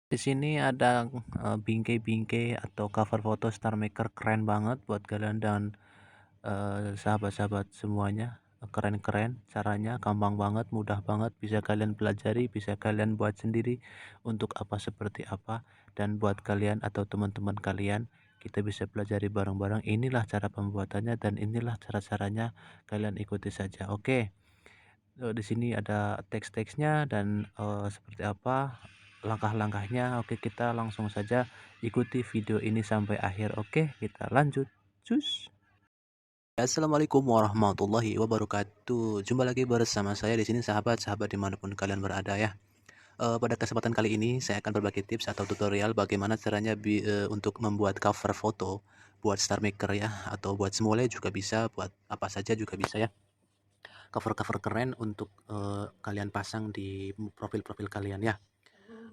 Di sini ada bingkai-bingkai atau cover foto Star Maker keren banget buat kalian dan sahabat-sahabat semuanya. Keren-keren caranya, gampang banget, mudah banget, bisa kalian pelajari, bisa kalian buat sendiri untuk apa seperti apa, dan buat kalian atau teman-teman kalian kita bisa pelajari bareng-bareng. Inilah cara pembuatannya dan inilah cara-caranya, kalian ikuti saja. Oke. Di sini ada teks-teksnya dan seperti apa langkah-langkahnya. Oke, kita langsung saja ikuti video ini sampai akhir. Oke, kita lanjut. Cus. Assalamualaikum warahmatullahi wabarakatuh. Jumpa lagi bersama saya di sini sahabat-sahabat dimanapun kalian berada ya. Pada kesempatan kali ini saya akan berbagi tips atau tutorial bagaimana caranya untuk membuat cover foto buat Star Maker ya, atau buat Smole juga bisa, buat apa saja juga bisa ya. Cover-cover keren untuk kalian pasang di profil-profil kalian ya.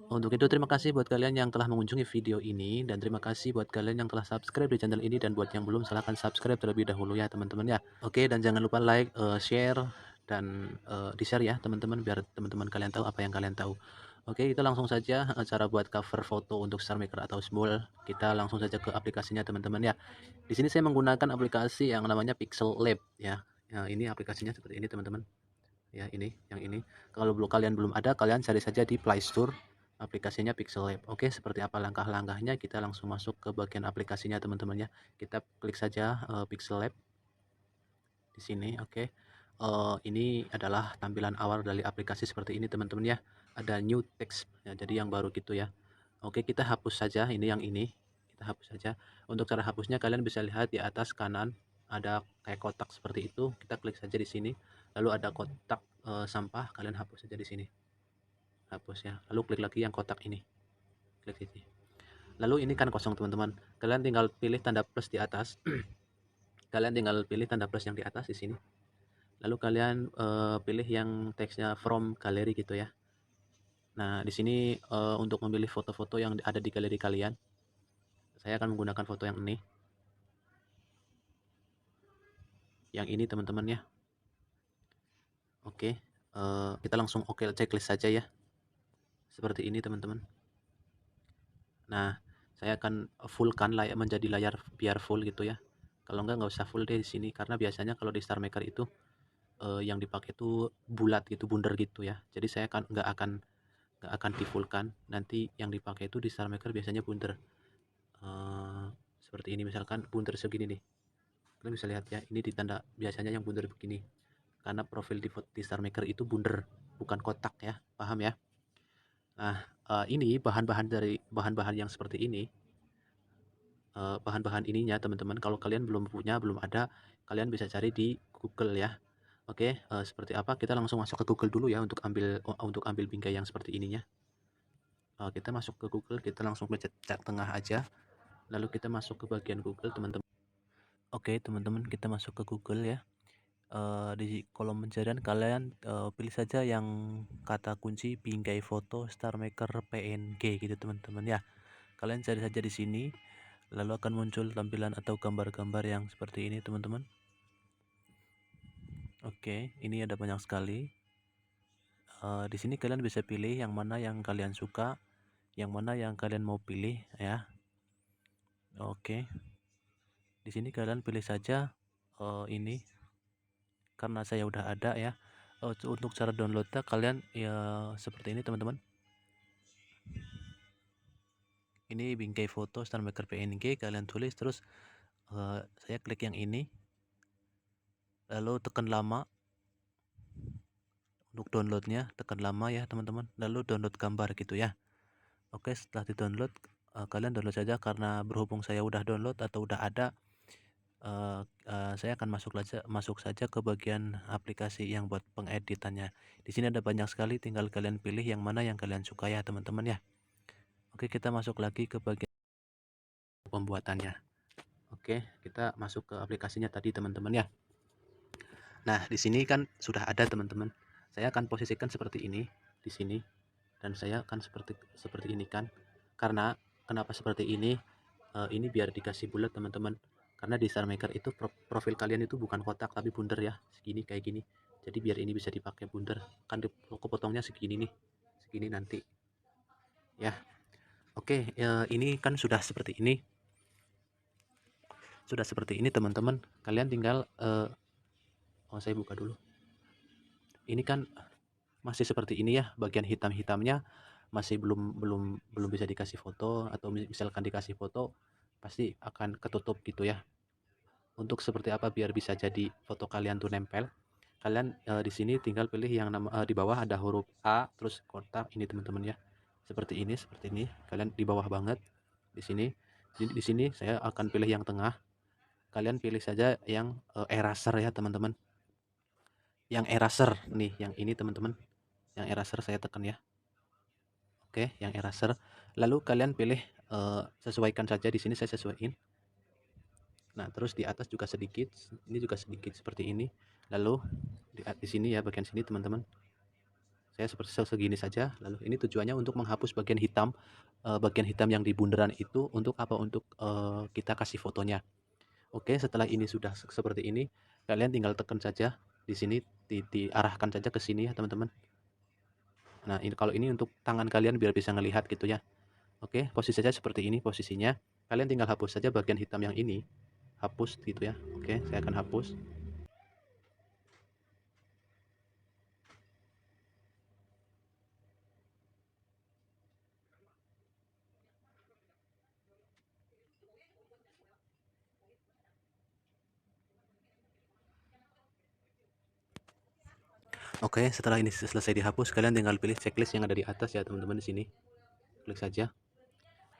Untuk itu terima kasih buat kalian yang telah mengunjungi video ini, dan terima kasih buat kalian yang telah subscribe di channel ini, dan buat yang belum silahkan subscribe terlebih dahulu ya teman-teman ya. Oke, dan jangan lupa like, share, dan di-share ya teman-teman, biar teman-teman kalian tahu apa yang kalian tahu. Oke, kita langsung saja cara buat cover foto untuk Star Maker atau Smole. Kita langsung saja ke aplikasinya teman-teman ya. Di sini saya menggunakan aplikasi yang namanya Pixel Lab ya. Nah, ini aplikasinya seperti ini teman-teman. Ya, ini, yang ini. Kalau kalian belum ada, kalian cari saja di Play Store aplikasinya Pixel Lab. Oke, seperti apa langkah-langkahnya? Kita langsung masuk ke bagian aplikasinya teman-teman ya. Kita klik saja Pixel Lab di sini. Oke. Ini adalah tampilan awal dari aplikasi seperti ini teman-teman ya. Ada new text ya, jadi yang baru gitu ya. Oke, kita hapus saja ini, yang ini. Kita hapus saja. Untuk cara hapusnya kalian bisa lihat di atas kanan ada kayak kotak seperti itu. Kita klik saja di sini. Lalu ada kotak sampah, kalian hapus saja di sini. Hapus ya. Lalu klik lagi yang kotak ini. Klik ini. Lalu ini kan kosong teman-teman. Kalian tinggal pilih tanda plus di atas. Kalian tinggal pilih tanda plus yang di atas di sini. Lalu kalian pilih yang teksnya from gallery gitu ya. Nah, di sini untuk memilih foto-foto yang ada di galeri kalian, saya akan menggunakan foto yang ini. Yang ini teman-teman ya. Oke, kita langsung oke checklist saja ya. Seperti ini teman-teman. Nah, saya akan fullkan menjadi layar biar full gitu ya. Kalau nggak usah full deh di sini, karena biasanya kalau di Star Maker itu yang dipakai itu bulat gitu, bundar gitu ya. Jadi saya nggak akan di fullkan. Nanti yang dipakai itu di Star Maker biasanya bundar. Seperti ini misalkan bundar segini nih. Kalian bisa lihat ya, ini ditanda biasanya yang bundar begini. Karena profil di Star Maker itu bundar, bukan kotak ya. Paham ya? Nah, ini bahan-bahan yang seperti ini. Bahan-bahan ininya teman-teman, kalau kalian belum punya, belum ada, kalian bisa cari di Google ya. Oke, seperti apa, kita langsung masuk ke Google dulu ya untuk ambil bingkai yang seperti ininya. Kita masuk ke Google, kita langsung pencet chat tengah aja, lalu kita masuk ke bagian Google teman-teman. Oke teman-teman, kita masuk ke Google ya. Di kolom pencarian kalian pilih saja yang kata kunci bingkai foto Star Maker PNG gitu teman-teman ya. Kalian cari saja di sini, lalu akan muncul tampilan atau gambar-gambar yang seperti ini teman-teman. Oke, ini ada banyak sekali. Di sini kalian bisa pilih yang mana yang kalian suka, yang mana yang kalian mau pilih ya. Oke, di sini kalian pilih saja ini, karena saya udah ada ya. Untuk cara downloadnya kalian ya seperti ini teman-teman. Ini bingkai foto Star Maker PNG, kalian tulis terus saya klik yang ini, lalu tekan lama untuk downloadnya, tekan lama ya teman-teman, lalu download gambar gitu ya. Oke, setelah di download kalian download saja, karena berhubung saya udah download atau udah ada, saya akan masuk saja ke bagian aplikasi yang buat pengeditannya. Di sini ada banyak sekali, tinggal kalian pilih yang mana yang kalian suka ya teman-teman ya. Oke, kita masuk lagi ke bagian pembuatannya. Oke, kita masuk ke aplikasinya tadi teman-teman ya. Nah, di sini kan sudah ada teman-teman. Saya akan posisikan seperti ini di sini, dan saya akan seperti ini kan. Karena kenapa seperti ini? Ini biar dikasih bulat teman-teman. Karena di Star Maker itu profil kalian itu bukan kotak tapi bundar ya, segini kayak gini. Jadi biar ini bisa dipakai bundar, kan kepotongnya segini nih, segini nanti. Ya. Oke, ini kan sudah seperti ini. Sudah seperti ini teman-teman. Kalian tinggal saya buka dulu. Ini kan masih seperti ini ya, bagian hitam-hitamnya masih belum bisa dikasih foto, atau misalkan dikasih foto pasti akan ketutup gitu ya. Untuk seperti apa biar bisa jadi foto kalian tuh nempel, kalian di sini tinggal pilih yang di bawah ada huruf A terus kotak ini teman-teman ya. Seperti ini, seperti ini. Kalian di bawah banget di sini. Di sini saya akan pilih yang tengah. Kalian pilih saja yang eraser ya teman-teman. Yang eraser nih, yang ini teman-teman. Yang eraser saya tekan ya. Oke, yang eraser. Lalu kalian pilih sesuaikan saja di sini, saya sesuaiin. Nah, terus di atas juga sedikit, ini juga sedikit seperti ini. Lalu di sini ya, bagian sini teman-teman. Saya seperti segini saja. Lalu ini tujuannya untuk menghapus bagian hitam yang di bundaran itu. Untuk apa? Untuk kita kasih fotonya. Oke, setelah ini sudah seperti ini, kalian tinggal tekan saja di sini, diarahkan saja ke sini ya teman-teman. Nah, ini kalau ini untuk tangan kalian biar bisa ngelihat gitu ya. Oke, posisi saja seperti ini posisinya. Kalian tinggal hapus saja bagian hitam yang ini. Hapus gitu ya. Oke, saya akan hapus. Oke, setelah ini selesai dihapus, kalian tinggal pilih checklist yang ada di atas ya teman-teman di sini. Klik saja.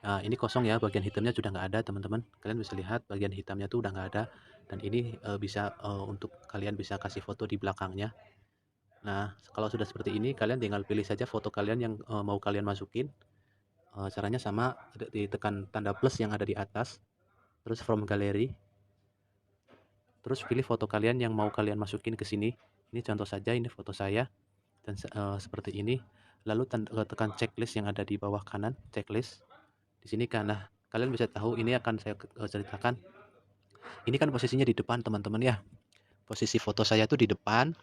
Nah, ini kosong ya, bagian hitamnya sudah nggak ada teman-teman. Kalian bisa lihat bagian hitamnya tuh udah nggak ada. Dan ini bisa untuk kalian bisa kasih foto di belakangnya. Nah, kalau sudah seperti ini, kalian tinggal pilih saja foto kalian yang mau kalian masukin. Caranya sama, ditekan tanda plus yang ada di atas. Terus from gallery. Terus pilih foto kalian yang mau kalian masukin ke sini. Ini contoh saja, ini foto saya. Dan seperti ini. Lalu tekan checklist yang ada di bawah kanan, checklist. Di sini karena kalian bisa tahu, ini akan saya ceritakan. Ini kan posisinya di depan teman-teman ya. Posisi foto saya tuh di depan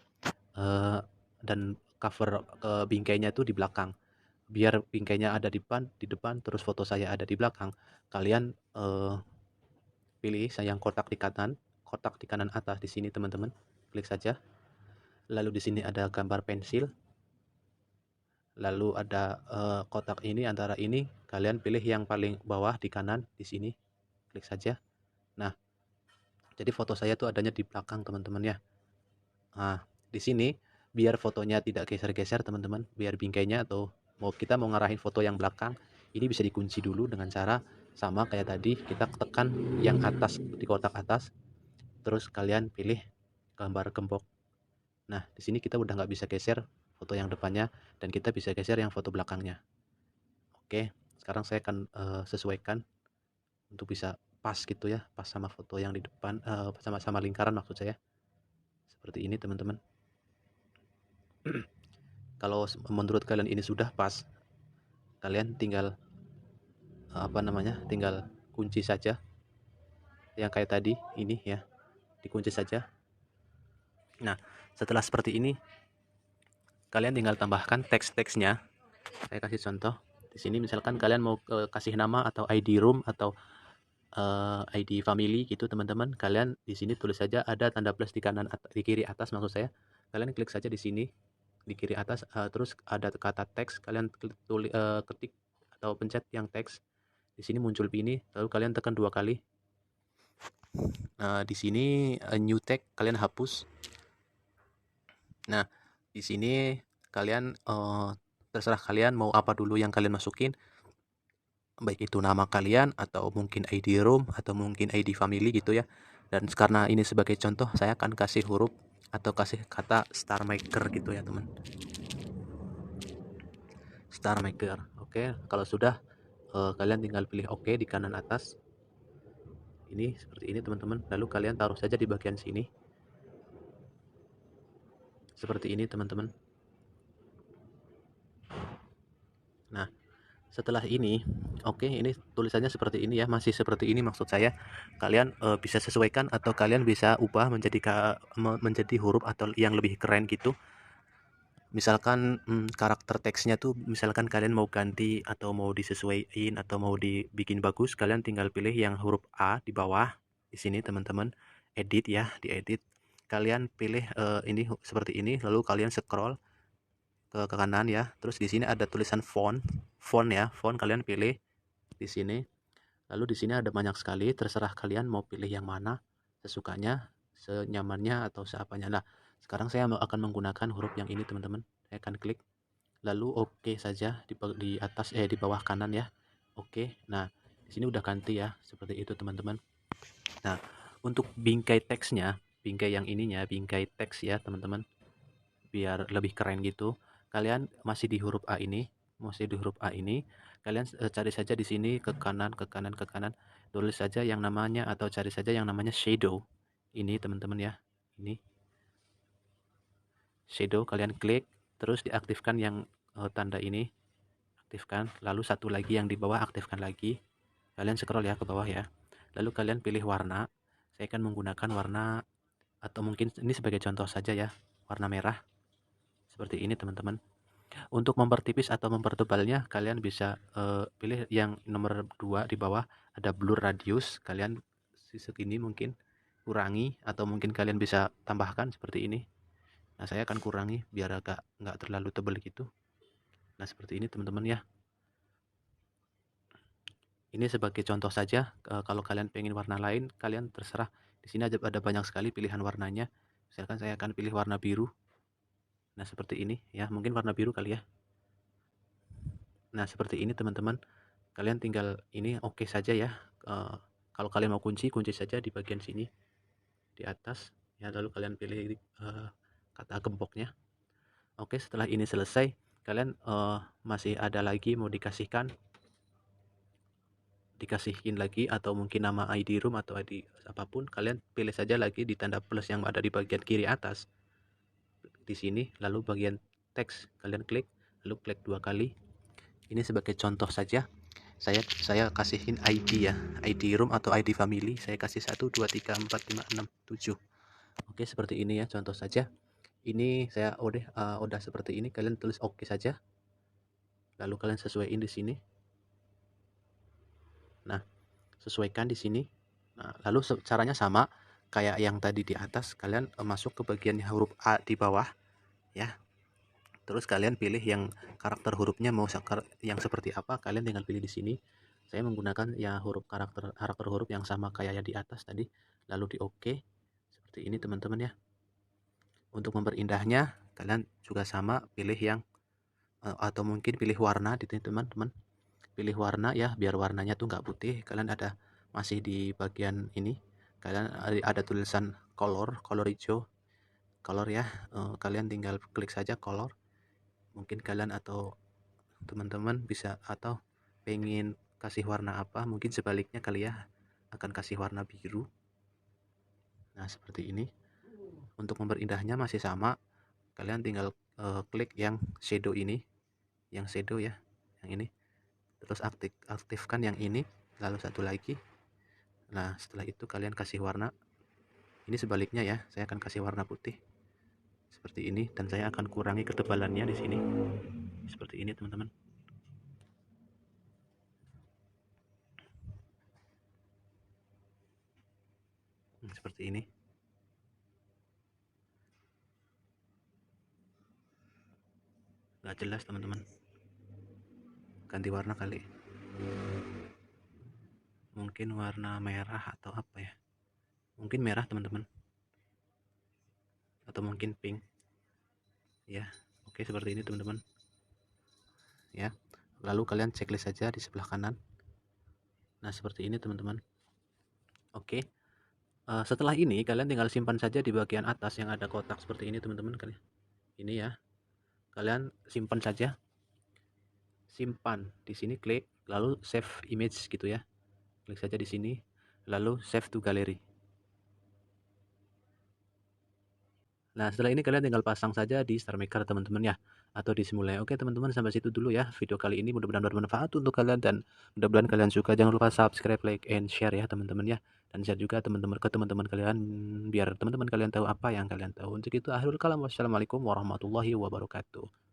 dan cover bingkainya tuh di belakang. Biar bingkainya ada di depan, terus foto saya ada di belakang. Kalian pilih yang kotak di kanan atas di sini teman-teman. Klik saja. Lalu di sini ada gambar pensil. Lalu ada kotak ini, antara ini kalian pilih yang paling bawah di kanan di sini. Klik saja. Nah, jadi foto saya tuh adanya di belakang teman-teman ya. Nah, di sini biar fotonya tidak geser-geser teman-teman, biar bingkainya atau kita mau ngarahin foto yang belakang, ini bisa dikunci dulu dengan cara sama kayak tadi, kita tekan yang atas di kotak atas, terus kalian pilih gambar gembok. Nah, di sini kita udah nggak bisa geser foto yang depannya, dan kita bisa geser yang foto belakangnya. Oke, sekarang saya akan sesuaikan untuk bisa pas gitu ya, pas sama foto yang di depan, sama lingkaran maksud saya. Seperti ini teman-teman. Kalau menurut kalian ini sudah pas, kalian tinggal tinggal kunci saja yang kayak tadi ini ya, dikunci saja. Nah, setelah seperti ini, kalian tinggal tambahkan teks-teksnya. Saya kasih contoh di sini, misalkan kalian mau kasih nama atau ID room atau ID family gitu teman-teman. Kalian di sini tulis saja, ada tanda plus di kiri atas maksud saya. Kalian klik saja di sini di kiri atas, terus ada kata teks, kalian ketik atau pencet yang teks. Di sini muncul ini, lalu kalian tekan 2 kali. Di sini new text kalian hapus. Nah, di sini kalian terserah kalian mau apa dulu yang kalian masukin. Baik itu nama kalian atau mungkin ID room atau mungkin ID family gitu ya. Dan karena ini sebagai contoh, saya akan kasih huruf atau kasih kata star maker gitu ya teman. Star maker. Oke, kalau sudah kalian tinggal pilih oke di kanan atas. Ini seperti ini teman-teman. Lalu kalian taruh saja di bagian sini. Seperti ini teman-teman. Nah, setelah ini, oke, ini tulisannya seperti ini ya, masih seperti ini maksud saya. Kalian bisa sesuaikan atau kalian bisa ubah menjadi huruf atau yang lebih keren gitu. Misalkan karakter teksnya tuh misalkan kalian mau ganti atau mau disesuaiin atau mau dibikin bagus, kalian tinggal pilih yang huruf A di bawah di sini teman-teman, edit ya, diedit. Kalian pilih ini seperti ini, lalu kalian scroll ke kanan ya. Terus di sini ada tulisan font ya, font kalian pilih di sini. Lalu di sini ada banyak sekali, terserah kalian mau pilih yang mana sesukanya, senyamannya atau seapanya. Nah, sekarang saya akan menggunakan huruf yang ini teman-teman. Saya akan klik lalu oke saja di atas di bawah kanan ya. Oke. Nah, di sini udah ganti ya, seperti itu teman-teman. Nah, untuk bingkai teksnya, bingkai yang ininya, bingkai teks ya teman-teman, biar lebih keren gitu. Kalian masih di huruf A ini, kalian cari saja di sini ke kanan, ke kanan, ke kanan, tulis saja yang namanya atau cari saja yang namanya shadow. Ini teman-teman ya, ini shadow, kalian klik, terus diaktifkan yang tanda ini, aktifkan, lalu satu lagi yang di bawah aktifkan lagi. Kalian scroll ya ke bawah ya. Lalu kalian pilih warna. Saya akan menggunakan warna atau mungkin ini sebagai contoh saja ya, warna merah. Seperti ini teman-teman. Untuk mempertipis atau mempertebalnya, kalian bisa pilih yang nomor 2 di bawah, ada blur radius. Kalian segini mungkin kurangi atau mungkin kalian bisa tambahkan seperti ini. Nah, saya akan kurangi biar agak nggak terlalu tebal gitu. Nah, seperti ini teman-teman ya. Ini sebagai contoh saja, kalau kalian pengen warna lain, kalian terserah. Di sini ada banyak sekali pilihan warnanya. Misalkan saya akan pilih warna biru. Nah, seperti ini ya, mungkin warna biru kali ya. Nah, seperti ini teman-teman. Kalian tinggal ini oke saja ya. Kalau kalian mau kunci saja di bagian sini di atas ya, lalu kalian pilih kata gemboknya. Oke, setelah ini selesai, kalian masih ada lagi mau dikasihin lagi atau mungkin nama ID room atau ID apapun, kalian pilih saja lagi di tanda plus yang ada di bagian kiri atas di sini, lalu bagian teks kalian klik, lalu klik 2 kali. Ini sebagai contoh saja. Saya kasihin ID ya, ID room atau ID family, saya kasih 1 2 3 4 5 6 7. Oke, seperti ini ya contoh saja. Ini saya udah seperti ini, kalian tulis oke saja. Lalu kalian sesuaiin di sini. Nah, sesuaikan di sini. Nah, lalu caranya sama kayak yang tadi di atas, kalian masuk ke bagian huruf A di bawah ya. Terus kalian pilih yang karakter hurufnya mau yang seperti apa, kalian tinggal pilih di sini. Saya menggunakan ya karakter huruf yang sama kayak yang di atas tadi, lalu di oke. Seperti ini teman-teman ya. Untuk memperindahnya, kalian juga sama pilih yang atau mungkin pilih warna di sini teman-teman. Pilih warna ya, biar warnanya tuh nggak putih. Kalian ada masih di bagian ini. Kalian ada tulisan color hijau, color ya. Kalian tinggal klik saja color. Mungkin kalian atau teman-teman bisa atau pengen kasih warna apa, mungkin sebaliknya kali ya, akan kasih warna biru. Nah, seperti ini. Untuk memperindahnya masih sama, kalian tinggal klik yang shadow ini, yang shadow ya, yang ini, terus aktifkan yang ini, lalu satu lagi. Nah, setelah itu kalian kasih warna, ini sebaliknya ya, saya akan kasih warna putih seperti ini, dan saya akan kurangi ketebalannya di sini seperti ini teman-teman. Seperti ini. Nggak jelas teman-teman, ganti warna kali, mungkin warna merah atau apa ya, mungkin merah teman-teman, atau mungkin pink ya. Oke, seperti ini teman-teman ya. Lalu kalian checklist saja di sebelah kanan. Nah, seperti ini teman-teman. Oke, setelah ini kalian tinggal simpan saja di bagian atas yang ada kotak seperti ini teman-teman. Ini ya, kalian simpan saja, simpan di sini, klik lalu save image gitu ya, klik saja di sini lalu save to gallery. Nah, setelah ini kalian tinggal pasang saja di Star Maker teman-teman ya. atau disimulasi. Oke teman-teman, sampai situ dulu ya video kali ini, mudah-mudahan bermanfaat untuk kalian dan mudah-mudahan kalian suka. Jangan lupa subscribe, like, and share ya teman-teman ya, dan share juga teman-teman ke teman-teman kalian biar teman-teman kalian tahu apa yang kalian tahu. Untuk itu akhirul kalam, wassalamualaikum warahmatullahi wabarakatuh.